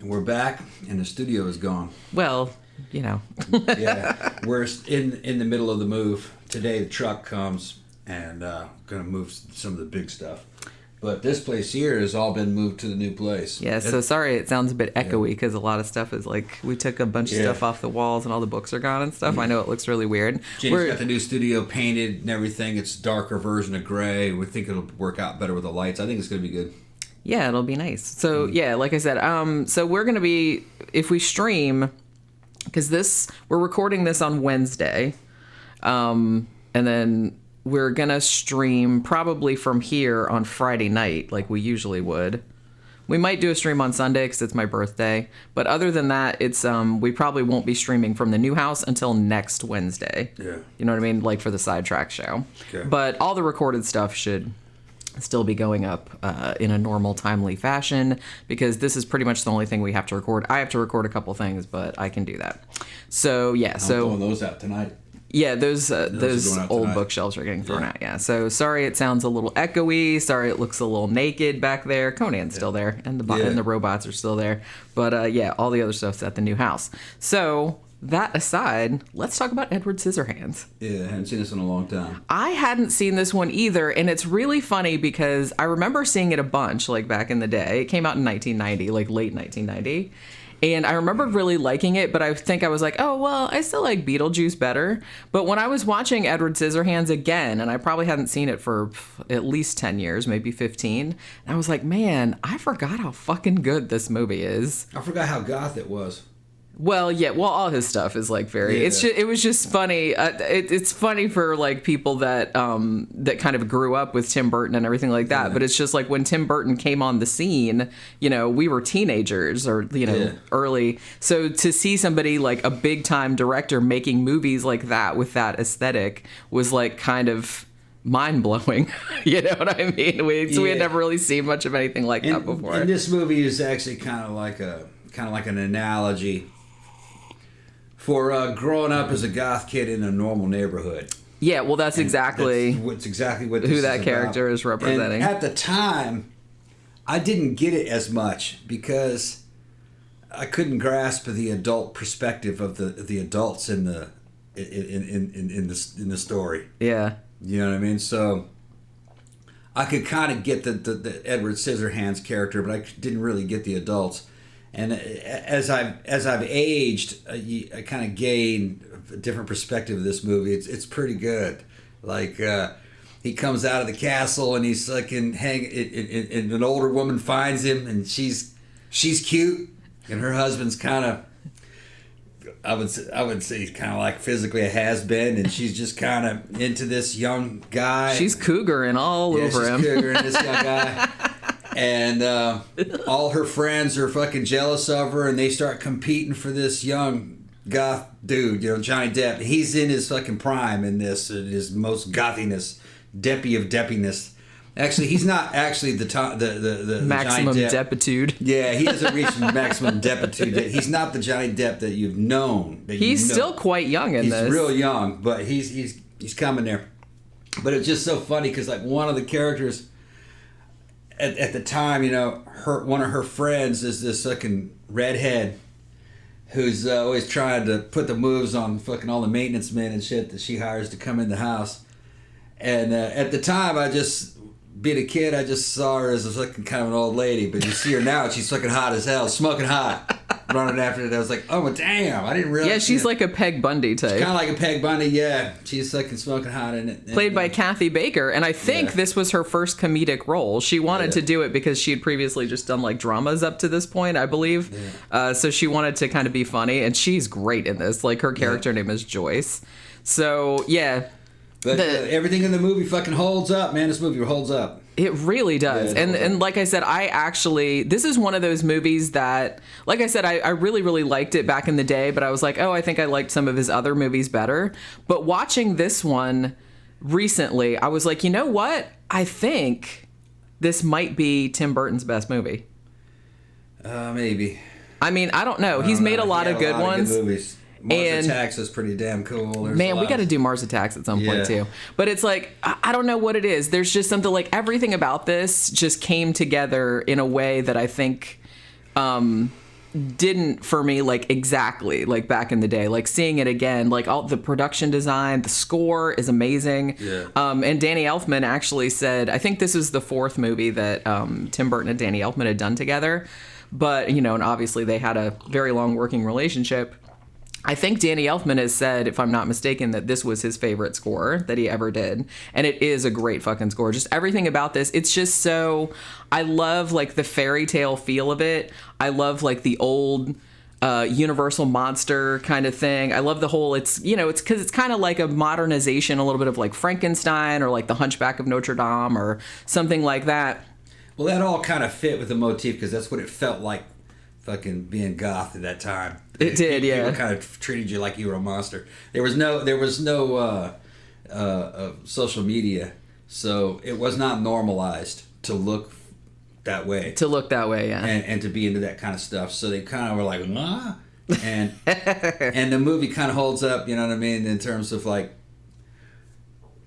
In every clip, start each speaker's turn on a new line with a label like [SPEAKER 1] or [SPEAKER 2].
[SPEAKER 1] We're back, and the studio is gone.
[SPEAKER 2] Well,
[SPEAKER 1] Yeah, we're in the middle of the move. Today the truck comes and going to move some of the big stuff. But this place here has all been moved to the new place.
[SPEAKER 2] Yeah, so sorry it sounds a bit echoey because a lot of stuff is like, we took a bunch of stuff off the walls and all the books are gone and stuff. I know it looks really weird.
[SPEAKER 1] Jenny's got the new studio painted and everything. It's a darker version of gray. We think it'll work out better with the lights. I think it's going to be good.
[SPEAKER 2] Yeah, it'll be nice. So, yeah, like I said, so we're going to be, if we stream, because we're recording this on Wednesday, and then we're going to stream probably from here on Friday night, like we usually would. We might do a stream on Sunday because it's my birthday. But other than that, it's we probably won't be streaming from the new house until next Wednesday.
[SPEAKER 1] Yeah.
[SPEAKER 2] You know what I mean? Like for the sidetrack show.
[SPEAKER 1] Okay.
[SPEAKER 2] But all the recorded stuff should still be going up in a normal, timely fashion because this is pretty much the only thing we have to record. I have to record a couple things, but I can do that. So, yeah.
[SPEAKER 1] I'm throwing those out tonight.
[SPEAKER 2] Yeah, those old bookshelves are getting thrown out. Yeah, so sorry it sounds a little echoey. Sorry it looks a little naked back there. Conan's still there, and the robots are still there. But yeah, all the other stuff's at the new house. So that aside, let's talk about Edward Scissorhands.
[SPEAKER 1] Yeah, I haven't seen this in a long time.
[SPEAKER 2] I hadn't seen this one either, and it's really funny because I remember seeing it a bunch, like back in the day. It came out in 1990, like late 1990. And I remember really liking it, but I think I was like, oh, well, I still like Beetlejuice better. But when I was watching Edward Scissorhands again, and I probably hadn't seen it for at least 10 years, maybe 15, and I was like, man, I forgot how fucking good this movie is.
[SPEAKER 1] I forgot how goth it was.
[SPEAKER 2] Well, yeah, well, all his stuff is like very. Yeah. It was just funny. It's funny for like people that that kind of grew up with Tim Burton and everything like that. Yeah. But it's just like when Tim Burton came on the scene, we were teenagers or early. So to see somebody like a big time director making movies like that with that aesthetic was like kind of mind blowing. You know what I mean? We had never really seen much of anything like that before.
[SPEAKER 1] And this movie is actually kind of like an analogy for growing up as a goth kid in a normal neighborhood.
[SPEAKER 2] Yeah, well, that's exactly
[SPEAKER 1] what
[SPEAKER 2] who that character is representing.
[SPEAKER 1] And at the time, I didn't get it as much because I couldn't grasp the adult perspective of the adults in the story.
[SPEAKER 2] Yeah,
[SPEAKER 1] you know what I mean. So I could kind of get the Edward Scissorhands character, but I didn't really get the adults. And as I've aged, I kind of gain a different perspective of this movie. It's pretty good. Like he comes out of the castle and he's like and an older woman finds him and she's cute and her husband's kind of I would say he's kind of like physically a has-been and she's just kind of into this young guy.
[SPEAKER 2] She's cougaring all over him.
[SPEAKER 1] She's cougaring this young guy. And all her friends are fucking jealous of her, and they start competing for this young goth dude, Johnny Depp. He's in his fucking prime in this, his most gothiness, Deppy of Deppiness. Actually, he's not actually the
[SPEAKER 2] maximum
[SPEAKER 1] Johnny Depp.
[SPEAKER 2] Deppitude.
[SPEAKER 1] Yeah, he hasn't reached maximum Deppitude. He's not the Johnny Depp that you've known.
[SPEAKER 2] He's still quite young in this.
[SPEAKER 1] He's real young, but he's coming there. But it's just so funny because like one of the characters. At the time, one of her friends is this fucking redhead who's always trying to put the moves on fucking all the maintenance men and shit that she hires to come in the house. And at the time, being a kid, I just saw her as a fucking kind of an old lady. But you see her now, she's fucking hot as hell, smoking hot. Running after it, I was like, oh damn, I didn't realize.
[SPEAKER 2] Yeah, she's like a Peg Bundy type.
[SPEAKER 1] She's kind of like a Peg Bundy, yeah. She's fucking smoking hot in it.
[SPEAKER 2] Played by Kathy Baker, and I think this was her first comedic role. She wanted to do it because she had previously just done like dramas up to this point, I believe. Yeah. So she wanted to kind of be funny, and she's great in this. Like her character name is Joyce. So yeah.
[SPEAKER 1] But everything in the movie fucking holds up, man. This movie holds up.
[SPEAKER 2] It really does. Yeah, and like I said, this is one of those movies that, like I said, I really, really liked it back in the day, but I was like, oh, I think I liked some of his other movies better. But watching this one recently, I was like, you know what? I think this might be Tim Burton's best movie.
[SPEAKER 1] Maybe.
[SPEAKER 2] I mean, I don't know. He's made a lot of good ones.
[SPEAKER 1] Good movies. Mars Attacks is pretty damn cool.
[SPEAKER 2] Man, we got to do Mars Attacks at some point too. But it's like, I don't know what it is. There's just something like everything about this just came together in a way that I think didn't for me like exactly like back in the day. Like seeing it again, like all the production design, the score is amazing.
[SPEAKER 1] Yeah.
[SPEAKER 2] And Danny Elfman actually said, I think this was the fourth movie that Tim Burton and Danny Elfman had done together. But, you know, and obviously they had a very long working relationship. I think Danny Elfman has said, if I'm not mistaken, that this was his favorite score that he ever did. And it is a great fucking score. Just everything about this. It's just so... I love, like, the fairy tale feel of it. I love, like, the old Universal monster kind of thing. I love the whole... It's, you know, it's because it's kind of like a modernization, a little bit of, like, Frankenstein or, like, the Hunchback of Notre Dame or something like that.
[SPEAKER 1] Well, that all kind of fit with the motif because that's what it felt like fucking being goth at that time.
[SPEAKER 2] It did, yeah.
[SPEAKER 1] People kind of treated you like you were a monster. There was no social media, so it was not normalized to look that way.
[SPEAKER 2] To look that way, yeah.
[SPEAKER 1] And to be into that kind of stuff. So they kind of were like, nah. And and the movie kind of holds up, you know what I mean, in terms of like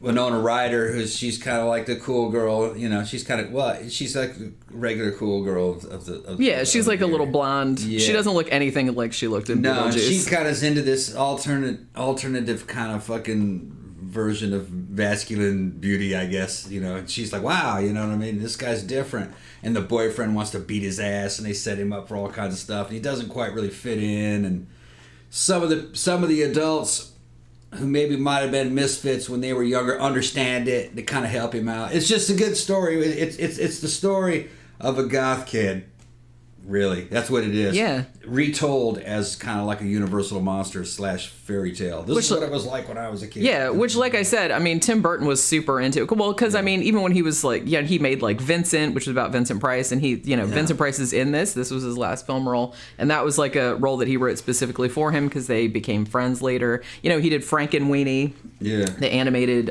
[SPEAKER 1] Winona Ryder, she's kind of like the cool girl, you know. She's kind of she's like the regular cool girl of the.
[SPEAKER 2] She's like a little blonde. Yeah. She doesn't look anything like she looked in Beetlejuice.
[SPEAKER 1] No, she kind of is into this alternative kind of fucking version of masculine beauty, I guess. You know, and she's like, wow, you know what I mean? This guy's different. And the boyfriend wants to beat his ass, and they set him up for all kinds of stuff, and he doesn't quite really fit in. And some of the adults who maybe might have been misfits when they were younger understand it to kind of help him out. It's just a good story. It's the story of a goth kid. Really, that's what it is.
[SPEAKER 2] Yeah.
[SPEAKER 1] Retold as kind of like a Universal monster / fairy tale. This is what it was like when I was a kid.
[SPEAKER 2] Yeah, which, like I said, I mean, Tim Burton was super into it. Well, because, I mean, even when he was like, he made like Vincent, which was about Vincent Price, and he, Vincent Price is in this. This was his last film role. And that was like a role that he wrote specifically for him because they became friends later. You know, he did Frankenweenie.
[SPEAKER 1] Yeah.
[SPEAKER 2] The animated,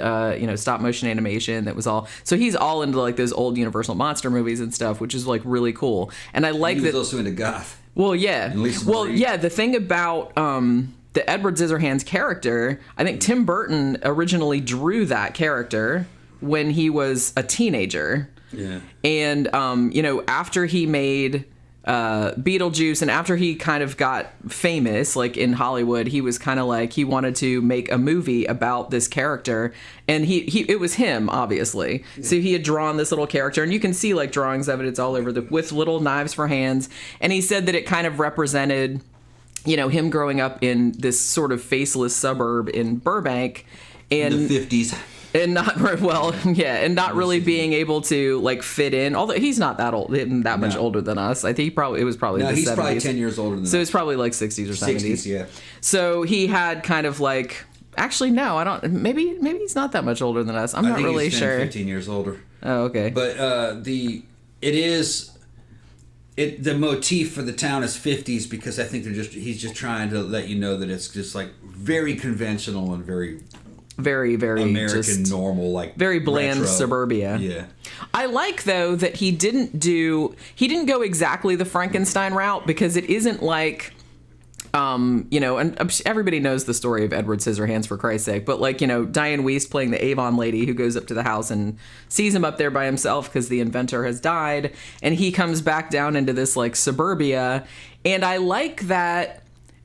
[SPEAKER 2] stop motion animation that was all. So he's all into like those old Universal monster movies and stuff, which is like really cool. And I like that.
[SPEAKER 1] He was also into goth.
[SPEAKER 2] Well, yeah. Well, yeah, the thing about the Edward Scissorhands character, I think Tim Burton originally drew that character when he was a teenager.
[SPEAKER 1] Yeah.
[SPEAKER 2] And, after he made Beetlejuice and after he kind of got famous, like in Hollywood, he was kind of like, he wanted to make a movie about this character. And it was him, obviously. Yeah. So he had drawn this little character, and you can see like drawings of it. It's all over with little knives for hands. And he said that it kind of represented, him growing up in this sort of faceless suburb in Burbank. And
[SPEAKER 1] in the 50s.
[SPEAKER 2] And not really being able to like fit in. Although he's not that old, that much older than us. I think it was probably the 70s.
[SPEAKER 1] He's probably 10 years older than us.
[SPEAKER 2] So it's probably like 60s or 70s.
[SPEAKER 1] 60s, yeah.
[SPEAKER 2] So he had kind of like, actually no, I don't. Maybe he's not that much older than us. I'm not really sure.
[SPEAKER 1] I think he's 15 years older.
[SPEAKER 2] Oh, okay.
[SPEAKER 1] But the motif for the town is 50s because I think he's just trying to let you know that it's just like very conventional and very very American, just normal, like
[SPEAKER 2] very bland
[SPEAKER 1] retro.
[SPEAKER 2] Suburbia.
[SPEAKER 1] Yeah.
[SPEAKER 2] I like though that he didn't go exactly the Frankenstein route because it isn't like and everybody knows the story of Edward Scissorhands, for Christ's sake, but like, Dianne Wiest playing the Avon lady who goes up to the house and sees him up there by himself because the inventor has died, and he comes back down into this like suburbia, and I like that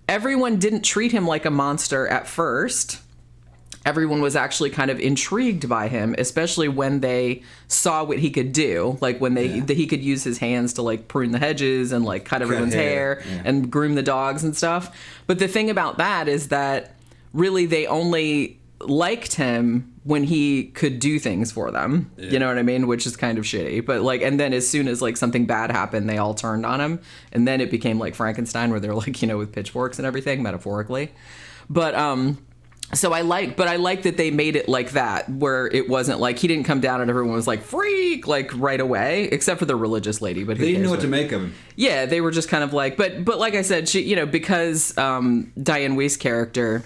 [SPEAKER 2] everyone didn't treat him like a monster at first. Everyone was actually kind of intrigued by him, especially when they saw what he could do. Like when he could use his hands to like prune the hedges and like cut everyone's hair and groom the dogs and stuff. But the thing about that is that really they only liked him when he could do things for them. Yeah. You know what I mean? Which is kind of shitty. But like, and then as soon as like something bad happened, they all turned on him. And then it became like Frankenstein where they're like, with pitchforks and everything, metaphorically. But, so I like that they made it like that, where it wasn't like he didn't come down and everyone was like freak like right away, except for the religious lady. But
[SPEAKER 1] they didn't know what to make of him.
[SPEAKER 2] Yeah, they were just kind of like, but like I said, she, because Dianne Wiest's character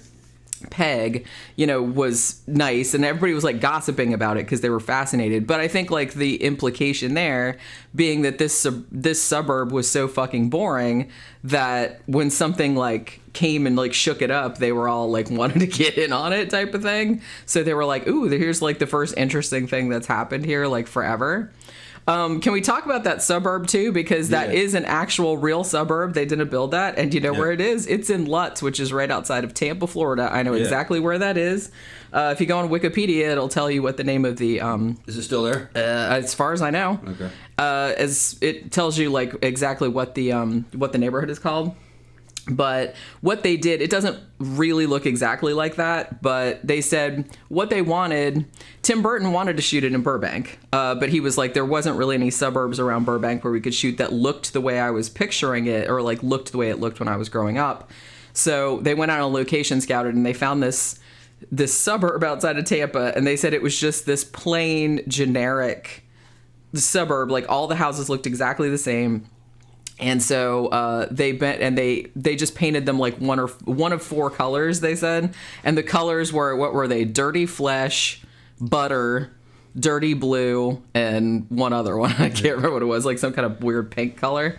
[SPEAKER 2] Peg, was nice, and everybody was like gossiping about it because they were fascinated. But I think like the implication there being that this suburb was so fucking boring that when something like came and like shook it up, they were all like wanted to get in on it type of thing. So they were like, ooh, here's like the first interesting thing that's happened here like forever. Can we talk about that suburb too? Because that is an actual real suburb. They didn't build that. And do you know where it is? It's in Lutz, which is right outside of Tampa, Florida. I know exactly where that is. If you go on Wikipedia, it'll tell you what the name of the...
[SPEAKER 1] is it still there?
[SPEAKER 2] As far as I know.
[SPEAKER 1] Okay.
[SPEAKER 2] As it tells you like exactly what the neighborhood is called. But what they did, it doesn't really look exactly like that, but they said what they wanted, Tim Burton wanted to shoot it in Burbank, but he was like, there wasn't really any suburbs around Burbank where we could shoot that looked the way I was picturing it, or like looked the way it looked when I was growing up. So they went out on location scouted and they found this suburb outside of Tampa, and they said it was just this plain generic suburb, like all the houses looked exactly the same. And so they just painted them like one of four colors, they said. And the colors were, what were they? Dirty flesh, butter, dirty blue, and one other one. I can't remember what it was, like some kind of weird pink color.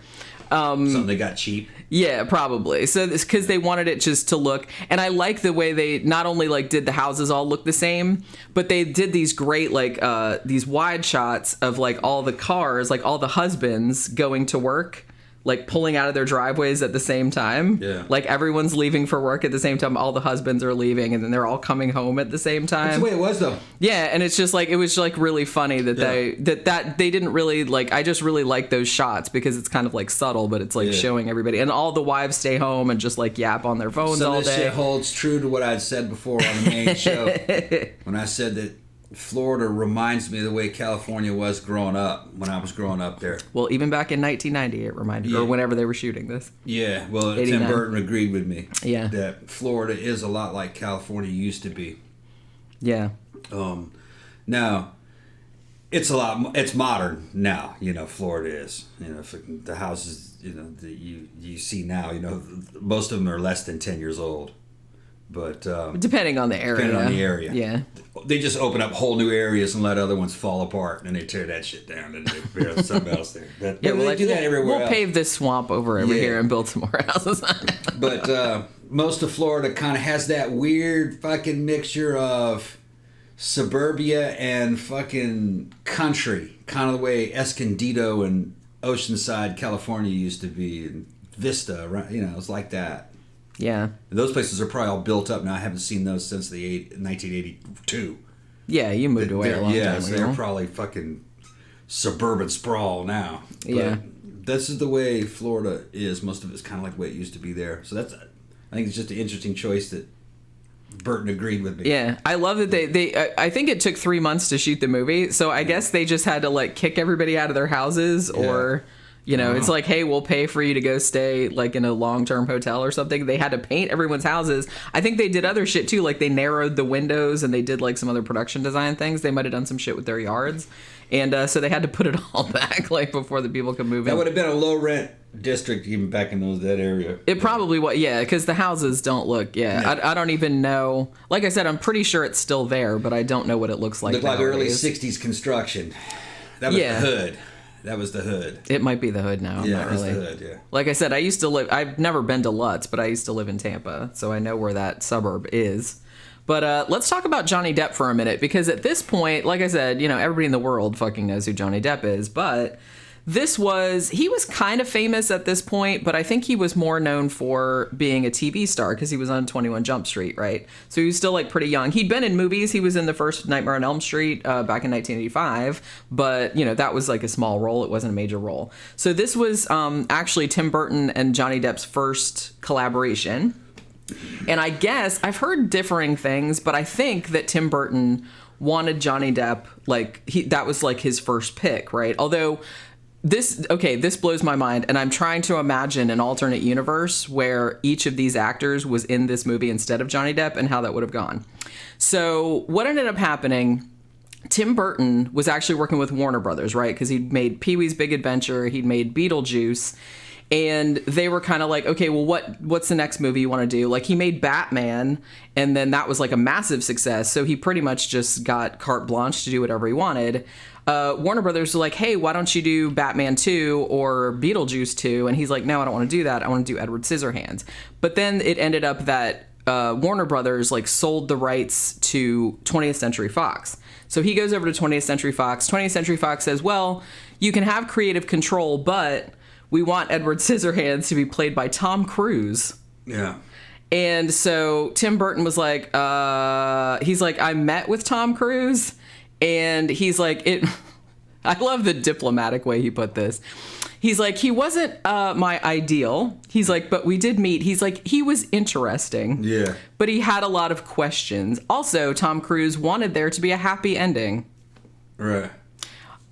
[SPEAKER 1] Something they got cheap.
[SPEAKER 2] Yeah, probably. So it's because they wanted it just to look, and I like the way they not only like did the houses all look the same, but they did these great like these wide shots of like all the cars, like all the husbands going to work, like pulling out of their driveways at the same time.
[SPEAKER 1] Yeah.
[SPEAKER 2] Like everyone's leaving for work at the same time. All the husbands are leaving and then they're all coming home at the same time.
[SPEAKER 1] That's the way it was though.
[SPEAKER 2] Yeah. And it's just like, it was like really funny that they didn't really like, I just really like those shots because it's kind of like subtle, but it's like showing everybody, and all the wives stay home and just like yap on their phones all day.
[SPEAKER 1] This shit holds true to what I'd said before on the main show when I said that Florida reminds me of the way California was growing up when I was growing up there.
[SPEAKER 2] Well, even back in 1990, it reminded or whenever they were shooting this.
[SPEAKER 1] Yeah, well,
[SPEAKER 2] 89.
[SPEAKER 1] Tim Burton agreed with me.
[SPEAKER 2] Yeah.
[SPEAKER 1] That Florida is a lot like California used to be.
[SPEAKER 2] Yeah.
[SPEAKER 1] Now, it's modern now, Florida is. The houses, that you see now, most of them are less than 10 years old. But
[SPEAKER 2] depending on the area. Yeah.
[SPEAKER 1] They just open up whole new areas and let other ones fall apart, and they tear that shit down and they build something else there. But they do that everywhere else.
[SPEAKER 2] Pave this swamp over here and build some more houses.
[SPEAKER 1] But most of Florida kind of has that weird fucking mixture of suburbia and fucking country, kind of the way Escondido and Oceanside, California used to be, and Vista, right? It's like that.
[SPEAKER 2] Yeah.
[SPEAKER 1] Those places are probably all built up now. I haven't seen those since 1982.
[SPEAKER 2] Yeah, you moved away a long time ago.
[SPEAKER 1] So they're probably fucking suburban sprawl now. But this is the way Florida is. Most of it's kind of like the way it used to be there. So I think it's just an interesting choice that Burton agreed with me.
[SPEAKER 2] Yeah, I love that they I think it took 3 months to shoot the movie. So I guess they just had to like kick everybody out of their houses or... it's like, hey, we'll pay for you to go stay like in a long-term hotel or something. They had to paint everyone's houses. I think they did other shit too. Like they narrowed the windows and they did like some other production design things. They might have done some shit with their yards. And so they had to put it all back like before the people could move in.
[SPEAKER 1] That would have been a low rent district even back in that area.
[SPEAKER 2] It probably was, because the houses don't look, I don't even know. Like I said, I'm pretty sure it's still there, but I don't know what it looks like.
[SPEAKER 1] Looked like early 60s construction. That was the hood. That was the hood.
[SPEAKER 2] It might be the hood now.
[SPEAKER 1] Yeah, it was the hood, yeah.
[SPEAKER 2] Like I said, I've never been to Lutz, but I used to live in Tampa, so I know where that suburb is. But let's talk about Johnny Depp for a minute, because at this point, like I said, everybody in the world fucking knows who Johnny Depp is, but he was kind of famous at this point, but I think he was more known for being a TV star because he was on 21 Jump Street, right? So he was still like pretty young. He'd been in movies. He was in the first Nightmare on Elm Street back in 1985, but that was like a small role. It wasn't a major role. So this was actually Tim Burton and Johnny Depp's first collaboration. And I guess I've heard differing things, but I think that Tim Burton wanted Johnny Depp, that was like his first pick, right? Although this blows my mind, and I'm trying to imagine an alternate universe where each of these actors was in this movie instead of Johnny Depp and how that would have gone. So what ended up happening, Tim Burton was actually working with Warner Brothers, right? Because he'd made Pee-wee's Big Adventure, he'd made Beetlejuice, and they were kind of like, okay, well, what's the next movie you want to do? Like, he made Batman, and then that was like a massive success, so he pretty much just got carte blanche to do whatever he wanted. Warner Brothers were like, hey, why don't you do Batman 2 or Beetlejuice 2? And he's like, no, I don't want to do that. I want to do Edward Scissorhands. But then it ended up that Warner Brothers like sold the rights to 20th Century Fox. So he goes over to 20th Century Fox. 20th Century Fox says, well, you can have creative control, but we want Edward Scissorhands to be played by Tom Cruise.
[SPEAKER 1] Yeah.
[SPEAKER 2] And so Tim Burton was like, he's like, I met with Tom Cruise, and he's like, I love the diplomatic way he put this. He's like, he wasn't my ideal. He's like, but we did meet. He's like, he was interesting.
[SPEAKER 1] Yeah.
[SPEAKER 2] But he had a lot of questions. Also, Tom Cruise wanted there to be a happy ending.
[SPEAKER 1] Right.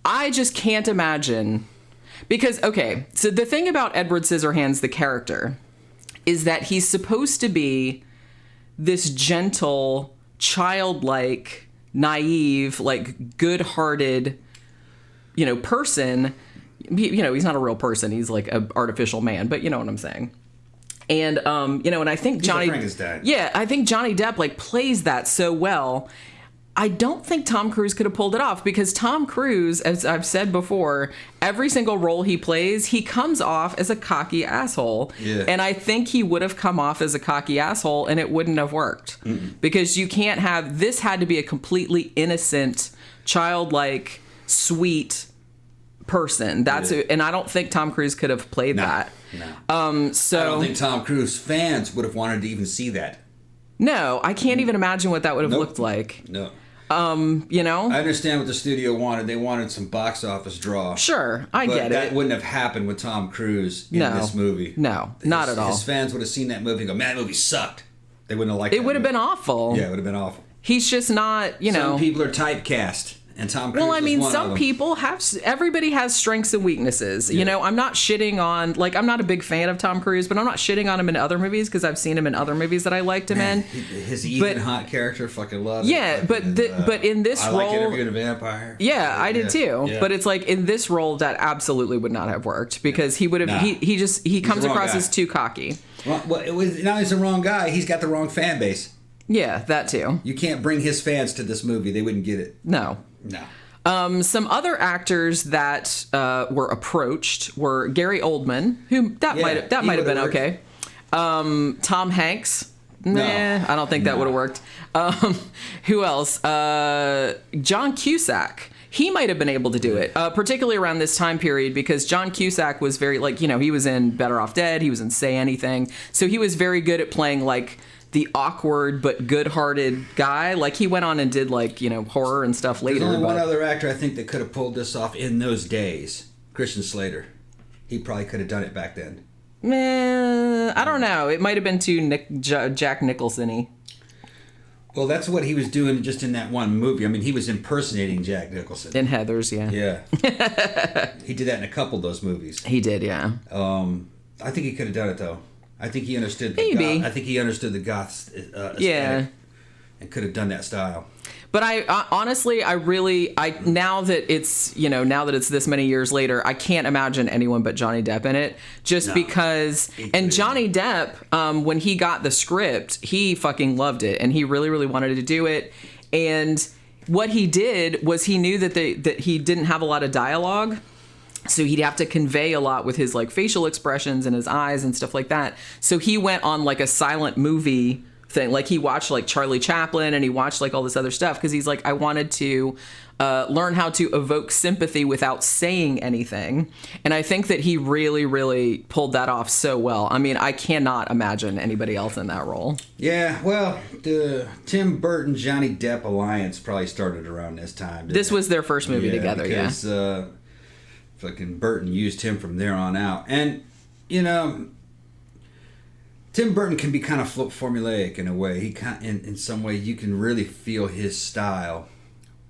[SPEAKER 2] I just can't imagine. Because, okay, so the thing about Edward Scissorhands, the character, is that he's supposed to be this gentle, childlike, naive, like, good-hearted, person. He's not a real person. He's like an artificial man, but you know what I'm saying. And, and I think Johnny... Yeah, I think Johnny Depp, like, plays that so well. I don't think Tom Cruise could have pulled it off because Tom Cruise, as I've said before, every single role he plays, he comes off as a cocky asshole.
[SPEAKER 1] Yeah.
[SPEAKER 2] And I think he would have come off as a cocky asshole and it wouldn't have worked. Because you can't have... This had to be a completely innocent, childlike, sweet person. And I don't think Tom Cruise could have played that.
[SPEAKER 1] No.
[SPEAKER 2] So
[SPEAKER 1] I don't think Tom Cruise fans would have wanted to even see that.
[SPEAKER 2] No, I can't even imagine what that would have looked like.
[SPEAKER 1] No.
[SPEAKER 2] I
[SPEAKER 1] understand what the studio wanted. They wanted some box office draw.
[SPEAKER 2] Sure, I get it.
[SPEAKER 1] That wouldn't have happened with Tom Cruise in this movie.
[SPEAKER 2] No, not at all.
[SPEAKER 1] His fans would have seen that movie and go, man, that movie sucked. They wouldn't have liked it.
[SPEAKER 2] It would have been awful.
[SPEAKER 1] Yeah, it would have been awful.
[SPEAKER 2] He's just not,
[SPEAKER 1] Some people are typecast. And Tom Cruise
[SPEAKER 2] some people everybody has strengths and weaknesses.
[SPEAKER 1] Yeah.
[SPEAKER 2] I'm not shitting on, I'm not a big fan of Tom Cruise, but I'm not shitting on him in other movies because I've seen him in other movies that I liked him in.
[SPEAKER 1] His Ethan Hawke character, fucking love it.
[SPEAKER 2] Yeah, but in this role... I like
[SPEAKER 1] Interviewing a Vampire.
[SPEAKER 2] Yeah, I did too. Yeah. But it's like, in this role, that absolutely would not have worked because he would have... He comes across as too cocky.
[SPEAKER 1] Well, now he's the wrong guy. He's got the wrong fan base.
[SPEAKER 2] Yeah, that too.
[SPEAKER 1] You can't bring his fans to this movie. They wouldn't get it.
[SPEAKER 2] No. Some other actors that were approached were Gary Oldman, who might have been okay. Tom Hanks. Nah, I don't think that would have worked. Who else? John Cusack. He might have been able to do it, particularly around this time period, because John Cusack was very, he was in Better Off Dead. He was in Say Anything. So he was very good at playing, the awkward but good-hearted guy. He went on and did horror and stuff later.
[SPEAKER 1] There's only one other actor I think that could have pulled this off in those days. Christian Slater. He probably could have done it back then.
[SPEAKER 2] I don't know. It might have been too Jack Nicholson-y.
[SPEAKER 1] Well, that's what he was doing just in that one movie. I mean, he was impersonating Jack Nicholson.
[SPEAKER 2] In Heathers, yeah.
[SPEAKER 1] Yeah. He did that in a couple of those movies.
[SPEAKER 2] He did, yeah.
[SPEAKER 1] I think he could have done it, though. I think he understood the goth aesthetic and could have done that style.
[SPEAKER 2] But I honestly, now that it's this many years later, I can't imagine anyone but Johnny Depp in it. Because Johnny Depp, when he got the script, he fucking loved it and he really, really wanted to do it. And what he did was he knew that he didn't have a lot of dialogue. So he'd have to convey a lot with his facial expressions and his eyes and stuff like that. So he went on a silent movie thing. He watched Charlie Chaplin and he watched all this other stuff because he's I wanted to learn how to evoke sympathy without saying anything. And I think that he really, really pulled that off so well. I mean, I cannot imagine anybody else in that role.
[SPEAKER 1] Yeah, well, the Tim Burton Johnny Depp alliance probably started around this time.
[SPEAKER 2] This was their first movie together,
[SPEAKER 1] because, fucking Burton used him from there on out. And, Tim Burton can be kind of formulaic in a way. He in some way you can really feel his style.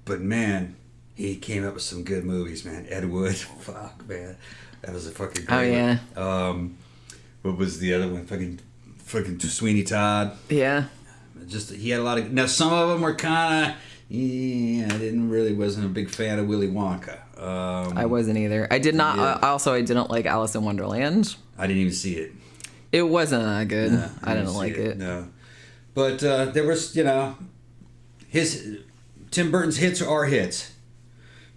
[SPEAKER 1] But man, he came up with some good movies, man. Ed Wood, fuck, man. That was a fucking great one. What was the other one? Fucking Sweeney Todd.
[SPEAKER 2] Yeah.
[SPEAKER 1] He had a lot of... Now, some of them were kind of... I wasn't a big fan of Willy Wonka.
[SPEAKER 2] I wasn't either. I did not. I didn't like Alice in Wonderland.
[SPEAKER 1] I didn't even see it.
[SPEAKER 2] It wasn't that good. No, I didn't like it.
[SPEAKER 1] No, but there was, his Tim Burton's hits are hits.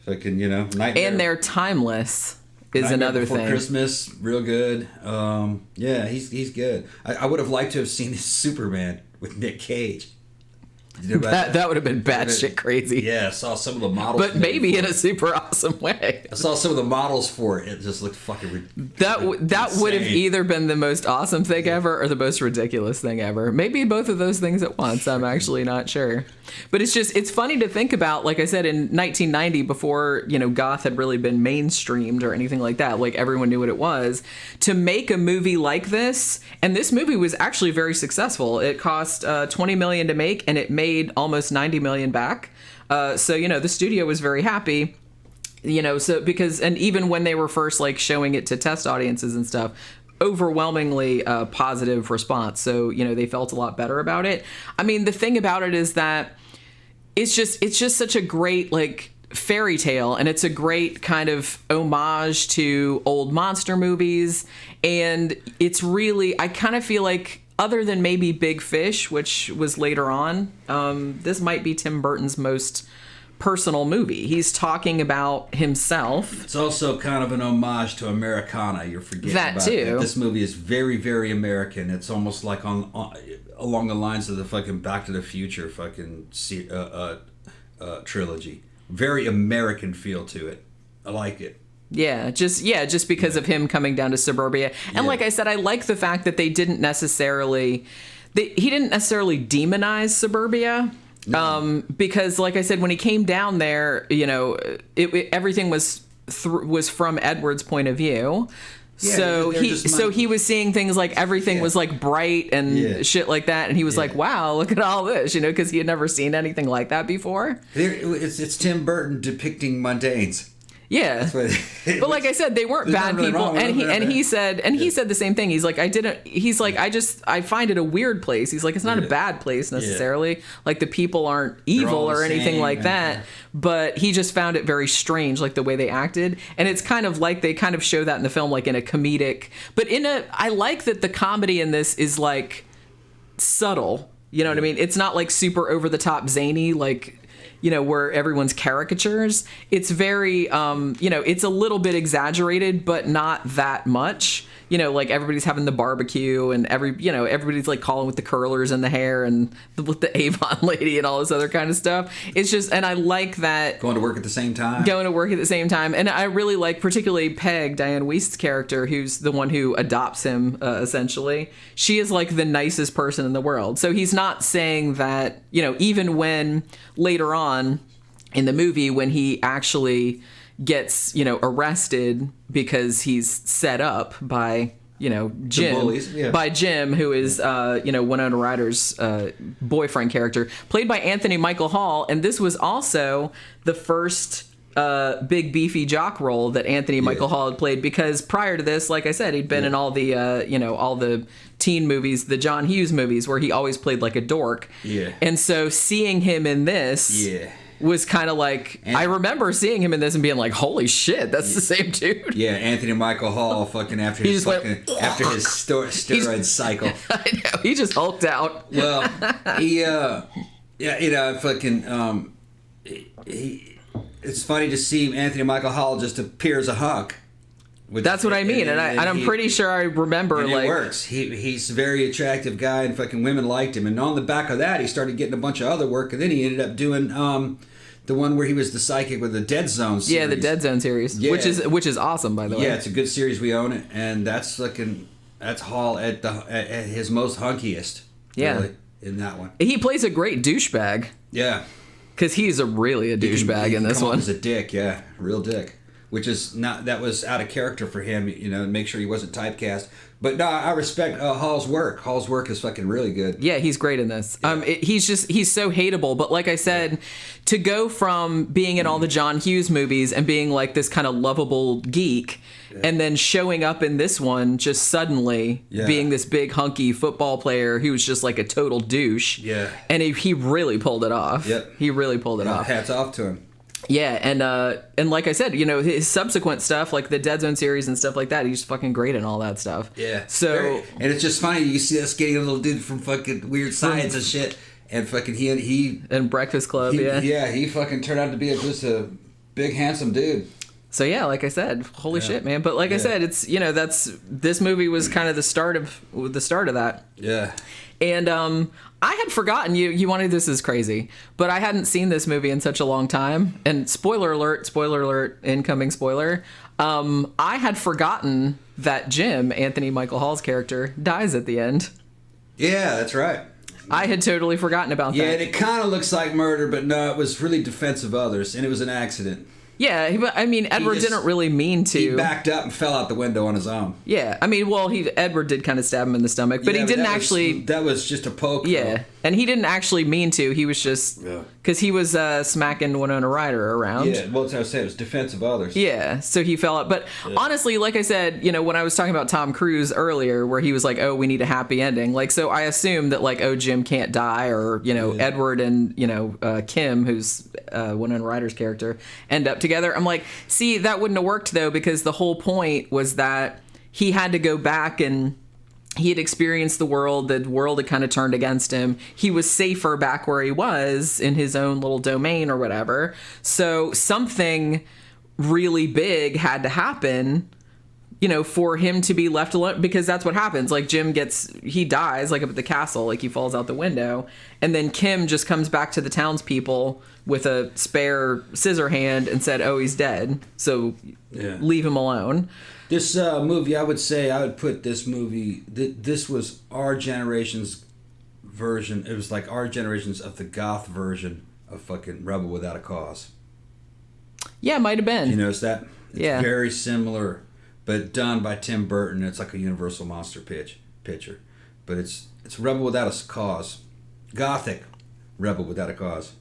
[SPEAKER 1] Fucking, Nightmare.
[SPEAKER 2] And they're timeless. Is
[SPEAKER 1] Nightmare
[SPEAKER 2] another
[SPEAKER 1] Before
[SPEAKER 2] thing.
[SPEAKER 1] Christmas, real good. He's good. I would have liked to have seen his Superman with Nick Cage. You know
[SPEAKER 2] that would have been batshit crazy.
[SPEAKER 1] Yeah, I saw some of the models.
[SPEAKER 2] But maybe in a super awesome way.
[SPEAKER 1] I saw some of the models for it. It just looked fucking
[SPEAKER 2] That would have either been the most awesome thing ever or the most ridiculous thing ever. Maybe both of those things at once. I'm actually not sure. But it's funny to think about, like I said, in 1990, before, goth had really been mainstreamed or anything like that, like everyone knew what it was, to make a movie like this. And this movie was actually very successful. It cost $20 million to make, and it made almost $90 million back. So the studio was very happy. And even when they were first like showing it to test audiences and stuff, overwhelmingly positive response. So, they felt a lot better about it. I mean, the thing about it is that it's just such a great like fairy tale, and it's a great kind of homage to old monster movies. And it's really, I kind of feel like, other than maybe Big Fish, which was later on, this might be Tim Burton's most personal movie. He's talking about himself. It's
[SPEAKER 1] also kind of an homage to Americana. You're forgetting
[SPEAKER 2] that
[SPEAKER 1] about
[SPEAKER 2] too.
[SPEAKER 1] That. This movie is very, very American. It's almost like on along the lines of the fucking Back to the Future fucking trilogy. Very American feel to it. I like it.
[SPEAKER 2] Yeah, just because of him coming down to suburbia. And like I said, I like the fact that he didn't necessarily demonize suburbia. No. Because like I said, when he came down there, everything was from Edward's point of view. Yeah, so he was seeing things like everything was like bright and shit like that, and he was like, "Wow, look at all this," because he had never seen anything like that before.
[SPEAKER 1] It's Tim Burton depicting mundanes.
[SPEAKER 2] Yeah, but like I said, they weren't bad people, he said the same thing. He's like, I find it a weird place. He's like, it's not a bad place necessarily. Like the people aren't evil or anything like that, but he just found it very strange, like the way they acted. And it's kind of like they kind of show that in the film, like in a comedic, but I like that the comedy in this is like subtle. You know what I mean? It's not like super over the top zany, like, where everyone's caricatures. It's very, it's a little bit exaggerated, but not that much. Like everybody's having the barbecue and everybody's like calling with the curlers and the hair and with the Avon lady and all this other kind of stuff. It's just, and I like that.
[SPEAKER 1] Going to work at the same time.
[SPEAKER 2] And I really like particularly Peg, Dianne Wiest's character, who's the one who adopts him, essentially. She is like the nicest person in the world. So he's not saying that, even when later on in the movie, when he actually gets, arrested because he's set up by, Jim, by Jim, who is, Winona Ryder's boyfriend character, played by Anthony Michael Hall. And this was also the first big beefy jock role that Anthony Michael Hall had played, because prior to this, like I said, he'd been in all the, all the teen movies, the John Hughes movies, where he always played like a dork. Yeah. And so seeing him in this was kind of like, I remember seeing him in this and being like, holy shit, that's the same dude.
[SPEAKER 1] Yeah, Anthony Michael Hall fucking after his steroid cycle.
[SPEAKER 2] I know, he just hulked out.
[SPEAKER 1] Well, he it's funny to see Anthony Michael Hall just appear as a hunk.
[SPEAKER 2] That's what I mean, and I'm pretty sure I remember.
[SPEAKER 1] And it works. He's a very attractive guy, and fucking women liked him. And on the back of that, he started getting a bunch of other work, and then he ended up doing the one where he was the psychic with the Dead Zone series.
[SPEAKER 2] Yeah, the Dead Zone series, which is awesome, by the way.
[SPEAKER 1] Yeah, it's a good series. We own it, and that's Hall at his most hunkiest. Really, in that one.
[SPEAKER 2] He plays a great douchebag.
[SPEAKER 1] Yeah,
[SPEAKER 2] because he's really a douchebag in this one.
[SPEAKER 1] He's a dick, real dick. Which is that was out of character for him, make sure he wasn't typecast. But no, I respect Hall's work. Hall's work is fucking really good.
[SPEAKER 2] Yeah, he's great in this. Yeah. He's so hateable. But like I said, to go from being in all the John Hughes movies and being like this kind of lovable geek, and then showing up in this one just suddenly being this big hunky football player who was just like a total douche. Yeah, and he really pulled it off. Yep, he really pulled it off.
[SPEAKER 1] Hats off to him.
[SPEAKER 2] Yeah, and like I said, his subsequent stuff, like the Dead Zone series and stuff like that, he's fucking great in all that stuff. Yeah. So
[SPEAKER 1] and it's just funny, you see that skinny little dude from fucking Weird Science and shit, and fucking he
[SPEAKER 2] and Breakfast Club.
[SPEAKER 1] He fucking turned out to be just a big handsome dude.
[SPEAKER 2] So yeah, like I said, holy shit, man. But like I said, it's this movie was kind of the start of that.
[SPEAKER 1] Yeah.
[SPEAKER 2] And I had forgotten, you wanted this is crazy, but I hadn't seen this movie in such a long time. And spoiler alert, incoming spoiler. I had forgotten that Jim, Anthony Michael Hall's character, dies at the end.
[SPEAKER 1] Yeah, that's right.
[SPEAKER 2] I had totally forgotten about that.
[SPEAKER 1] Yeah, and it kind of looks like murder, but no, it was really defense of others, and it was an accident.
[SPEAKER 2] Yeah, I mean, Edward didn't really mean to.
[SPEAKER 1] He backed up and fell out the window on his own.
[SPEAKER 2] Yeah, I mean, well, Edward did kind of stab him in the stomach, but he didn't actually...
[SPEAKER 1] That was just a poke.
[SPEAKER 2] Yeah,
[SPEAKER 1] though.
[SPEAKER 2] and he didn't actually mean to. He was just... Because he was smacking Winona Ryder around.
[SPEAKER 1] Yeah, well, that's what I said. It was defense of others.
[SPEAKER 2] Yeah, so he fell out. But honestly, like I said, when I was talking about Tom Cruise earlier, where he was like, oh, we need a happy ending. Like, so I assumed that, like, oh, Jim can't die, or, Edward and, Kim, who's Winona Ryder's character, end up together. I'm like... See, that wouldn't have worked, though, because the whole point was that he had to go back and he had experienced the world had kind of turned against him. He was safer back where he was in his own little domain or whatever. So something really big had to happen, for him to be left alone, because that's what happens. Like, Jim he dies, like, up at the castle, like, he falls out the window, and then Kim just comes back to the townspeople with a spare scissor hand and said, oh, he's dead, so leave him alone.
[SPEAKER 1] This movie, I would put this movie, this was our generation's version. It was like our generation's of the goth version of fucking Rebel Without a Cause.
[SPEAKER 2] Yeah, it might have been.
[SPEAKER 1] You notice that? It's very similar, but done by Tim Burton. It's like a Universal monster picture. But it's Rebel Without a Cause. Gothic Rebel Without a Cause.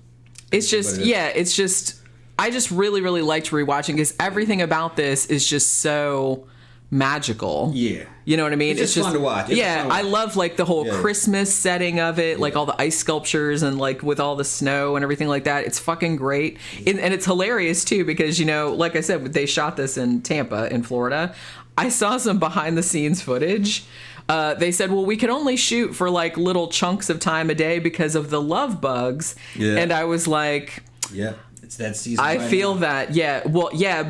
[SPEAKER 2] It's just, I just really, really liked rewatching, because everything about this is just so magical.
[SPEAKER 1] Yeah.
[SPEAKER 2] You know what I mean?
[SPEAKER 1] It's just fun to watch.
[SPEAKER 2] I love, like, the whole Christmas setting of it, like all the ice sculptures and, like, with all the snow and everything like that. It's fucking great. And it's hilarious, too, because, like I said, they shot this in Tampa, in Florida. I saw some behind the scenes footage. They said, well, we could only shoot for, like, little chunks of time a day because of the love bugs. Yeah. And I was like...
[SPEAKER 1] Yeah. It's that season.
[SPEAKER 2] I feel that,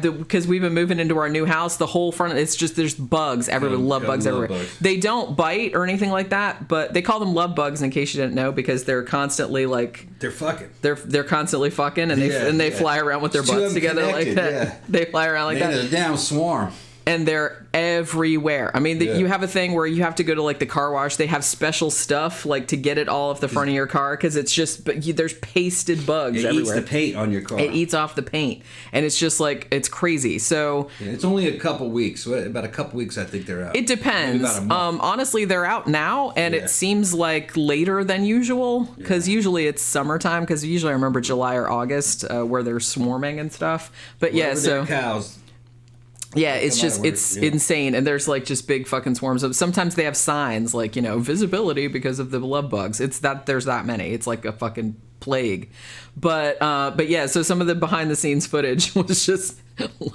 [SPEAKER 2] because we've been moving into our new house. The whole front, it's just, there's bugs everywhere, love bugs everywhere. Bugs. They don't bite or anything like that, but they call them love bugs, in case you didn't know, because they're constantly, like...
[SPEAKER 1] They're fucking.
[SPEAKER 2] They're constantly fucking, and they fly around with their butts together like that. Yeah. They fly around like that.
[SPEAKER 1] They're a damn swarm.
[SPEAKER 2] And they're everywhere. I mean, you have a thing where you have to go to, like, the car wash. They have special stuff, like, to get it all off the front of your car, because it's just, there's pasted bugs everywhere. It eats the
[SPEAKER 1] paint on your car.
[SPEAKER 2] It eats off the paint. And it's just, like, it's crazy. So...
[SPEAKER 1] Yeah, it's only a couple weeks. About a couple weeks, I think they're out.
[SPEAKER 2] It depends. Maybe about a month. Honestly, they're out now, and it seems like later than usual, because usually it's summertime, because usually I remember July or August, where they're swarming and stuff. But so...
[SPEAKER 1] cows...
[SPEAKER 2] Yeah, it's just, it's insane. And there's, like, just big fucking swarms of, sometimes they have signs like, visibility because of the love bugs. It's that, there's that many. It's like a fucking plague. But yeah, so some of the behind the scenes footage was just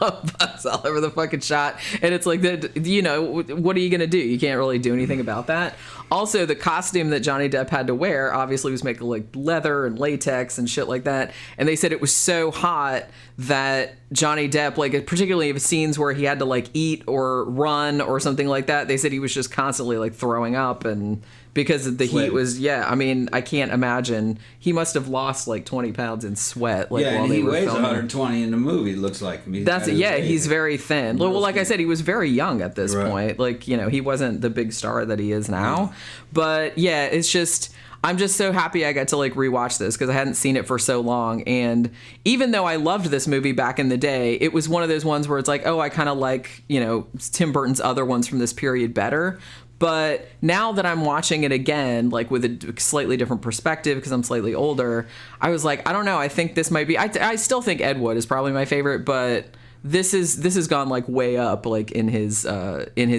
[SPEAKER 2] love bugs all over the fucking shot. And it's like, what are you going to do? You can't really do anything about that. Also, the costume that Johnny Depp had to wear obviously was made like leather and latex and shit like that. And they said it was so hot that Johnny Depp, like, particularly in scenes where he had to, like, eat or run or something like that, they said he was just constantly, like, throwing up, and because the heat was, I mean, I can't imagine. He must have lost, like, 20 pounds in sweat. Like, while
[SPEAKER 1] and
[SPEAKER 2] he
[SPEAKER 1] weighs 120 in the movie, it looks like.
[SPEAKER 2] He's very thin. Well, like I said, he was very young at this point. Like, he wasn't the big star that he is now. But, yeah, it's just... I'm just so happy I got to, like, rewatch this, because I hadn't seen it for so long. And even though I loved this movie back in the day, it was one of those ones where it's like, oh, I kind of like, Tim Burton's other ones from this period better. But now that I'm watching it again, like, with a slightly different perspective, because I'm slightly older, I was like, I don't know, I think this might be... I still think Ed Wood is probably my favorite, but... This has gone, like, way up, like, in his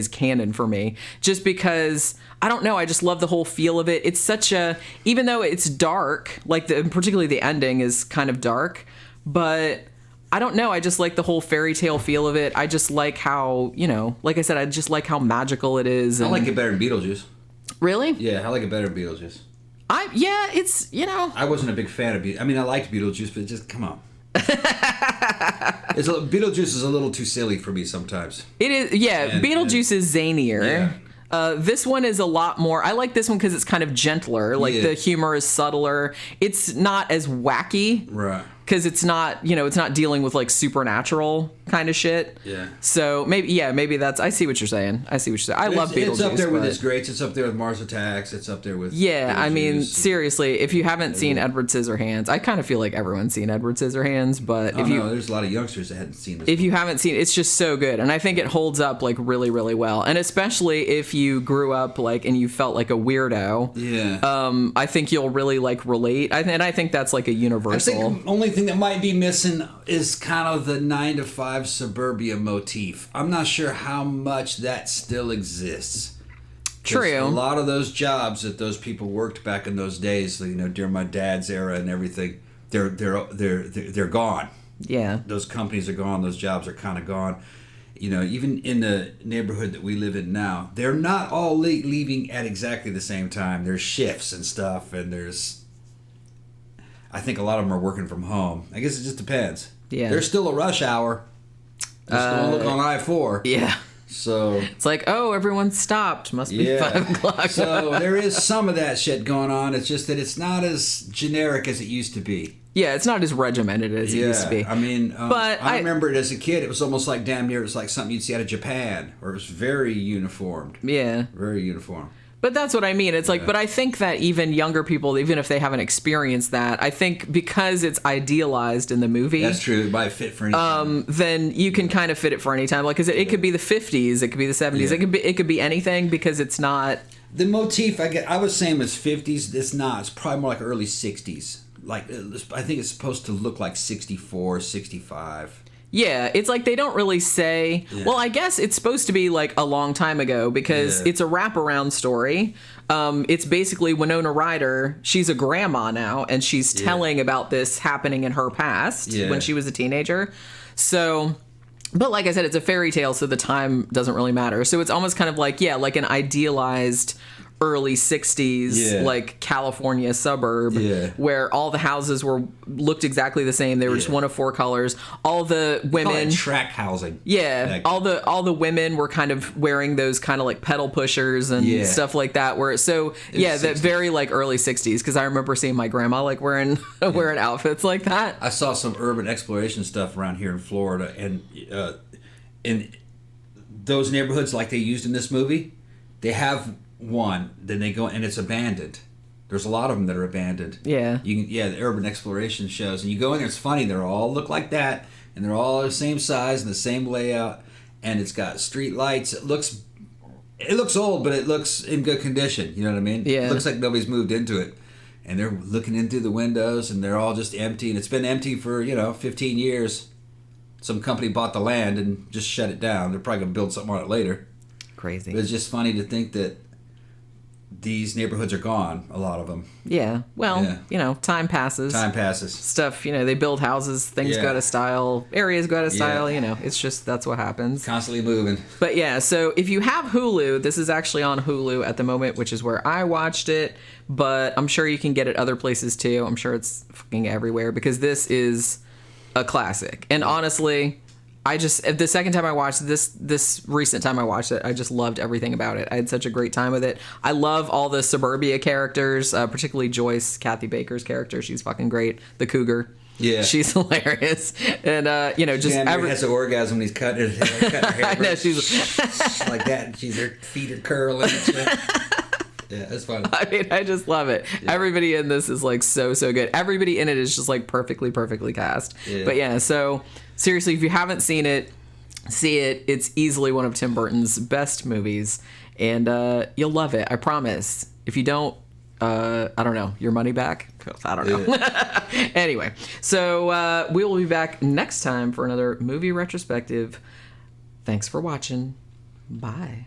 [SPEAKER 2] canon for me, just because I don't know, I just love the whole feel of it. It's such a, even though it's dark, like, particularly the ending is kind of dark, but I don't know, I just like the whole fairy tale feel of it. I just like how, like I said, I just like how magical it is.
[SPEAKER 1] I like it better than Beetlejuice.
[SPEAKER 2] Really?
[SPEAKER 1] Yeah, I like it better than Beetlejuice.
[SPEAKER 2] It's
[SPEAKER 1] I wasn't a big fan of Beetlejuice. I mean, I liked Beetlejuice, but just come on. Beetlejuice is a little too silly for me sometimes.
[SPEAKER 2] It is, yeah. Beetlejuice is zanier. This one is a lot more. I like this one because it's kind of gentler. Like the humor is subtler. It's not as wacky.
[SPEAKER 1] Right.
[SPEAKER 2] Because it's not, it's not dealing with like supernatural kind of shit.
[SPEAKER 1] Yeah.
[SPEAKER 2] So maybe that's. I see what you're saying. I love Beetlejuice.
[SPEAKER 1] It's up there with his greats. It's up there with Mars Attacks. It's up there with.
[SPEAKER 2] Yeah, I mean, seriously, if you haven't seen Edward Scissorhands, I kind of feel like everyone's seen Edward Scissorhands, but
[SPEAKER 1] there's a lot of youngsters that hadn't seen this.
[SPEAKER 2] If you haven't seen it, it's just so good, and I think it holds up like really, really well. And especially if you grew up like and you felt like a weirdo.
[SPEAKER 1] Yeah.
[SPEAKER 2] I think you'll really like relate. And I think that's like a universal.
[SPEAKER 1] I think the only thing that might be missing is kind of the 9-to-5 suburbia motif. I'm not sure how much that still exists.
[SPEAKER 2] True.
[SPEAKER 1] A lot of those jobs that those people worked back in those days, during my dad's era and everything, they're gone.
[SPEAKER 2] Yeah.
[SPEAKER 1] Those companies are gone. Those jobs are kind of gone. Even in the neighborhood that we live in now, they're not all leaving at exactly the same time. There's shifts and stuff, and I think a lot of them are working from home. I guess it just depends.
[SPEAKER 2] Yeah.
[SPEAKER 1] There's still a rush hour. Just go look on I-4.
[SPEAKER 2] Yeah.
[SPEAKER 1] So
[SPEAKER 2] it's like, everyone stopped. Must be 5 o'clock.
[SPEAKER 1] So there is some of that shit going on. It's just that it's not as generic as it used to be.
[SPEAKER 2] Yeah, it's not as regimented as it used to be.
[SPEAKER 1] I mean,
[SPEAKER 2] but
[SPEAKER 1] I remember it as a kid. It was almost like damn near. It was like something you'd see out of Japan, where it was very uniformed.
[SPEAKER 2] Yeah.
[SPEAKER 1] Very uniform.
[SPEAKER 2] But that's what I mean. It's like, but I think that even younger people, even if they haven't experienced that, I think because it's idealized in the movie.
[SPEAKER 1] That's true. It might fit for any time.
[SPEAKER 2] Then you can kind of fit it for any time. Like, cause it could be the 50s, it could be the 70s, it could be anything because it's not.
[SPEAKER 1] The motif, I was saying was 50s. It's not. It's probably more like early 60s. Like, I think it's supposed to look like 64, 65.
[SPEAKER 2] Yeah, it's like they don't really say. Yeah. Well, I guess it's supposed to be like a long time ago because it's a wraparound story. It's basically Winona Ryder. She's a grandma now, and she's telling about this happening in her past when she was a teenager. So, but like I said, it's a fairy tale, so the time doesn't really matter. So it's almost kind of like, like an idealized early 60s like California suburb where all the houses looked exactly the same. They were just one of 4 colors. All the women
[SPEAKER 1] track housing.
[SPEAKER 2] All the women were kind of wearing those kind of like pedal pushers and stuff like that. That very like early 60s because I remember seeing my grandma like wearing outfits like that.
[SPEAKER 1] I saw some urban exploration stuff around here in Florida and in those neighborhoods like they used in this movie, they have one, then they go and it's abandoned. There's a lot of them that are abandoned.
[SPEAKER 2] Yeah.
[SPEAKER 1] The urban exploration shows, and you go in there. It's funny. They all look like that, and they're all the same size and the same layout, and it's got street lights. It looks old, but it looks in good condition. You know what I mean?
[SPEAKER 2] Yeah.
[SPEAKER 1] It looks like nobody's moved into it, and they're looking in through the windows, and they're all just empty, and it's been empty for 15 years. Some company bought the land and just shut it down. They're probably gonna build something on it later.
[SPEAKER 2] Crazy.
[SPEAKER 1] But it's just funny to think that these neighborhoods are gone, a lot of them.
[SPEAKER 2] Yeah. Well, time passes. Stuff, they build houses, things go out of style, areas go out of style, it's just, that's what happens.
[SPEAKER 1] Constantly moving.
[SPEAKER 2] But so if you have Hulu, this is actually on Hulu at the moment, which is where I watched it, but I'm sure you can get it other places too. I'm sure it's fucking everywhere because this is a classic. And honestly, the second time I watched this recent time I watched it, I just loved everything about it. I had such a great time with it. I love all the suburbia characters, particularly Joyce, Kathy Baker's character. She's fucking great. The cougar.
[SPEAKER 1] Yeah.
[SPEAKER 2] She's hilarious. And, just...
[SPEAKER 1] has an orgasm when he's cutting her hair.
[SPEAKER 2] I know, she's
[SPEAKER 1] like that. And her feet are curling and shit. Yeah, it's fun.
[SPEAKER 2] I mean, I just love it. Yeah. Everybody in this is like so good. Everybody in it is just like perfectly cast. Yeah. But so seriously, if you haven't seen it, see it. It's easily one of Tim Burton's best movies, and you'll love it. I promise. If you don't, I don't know, your money back? I don't know. Yeah. Anyway, so we will be back next time for another movie retrospective. Thanks for watching. Bye.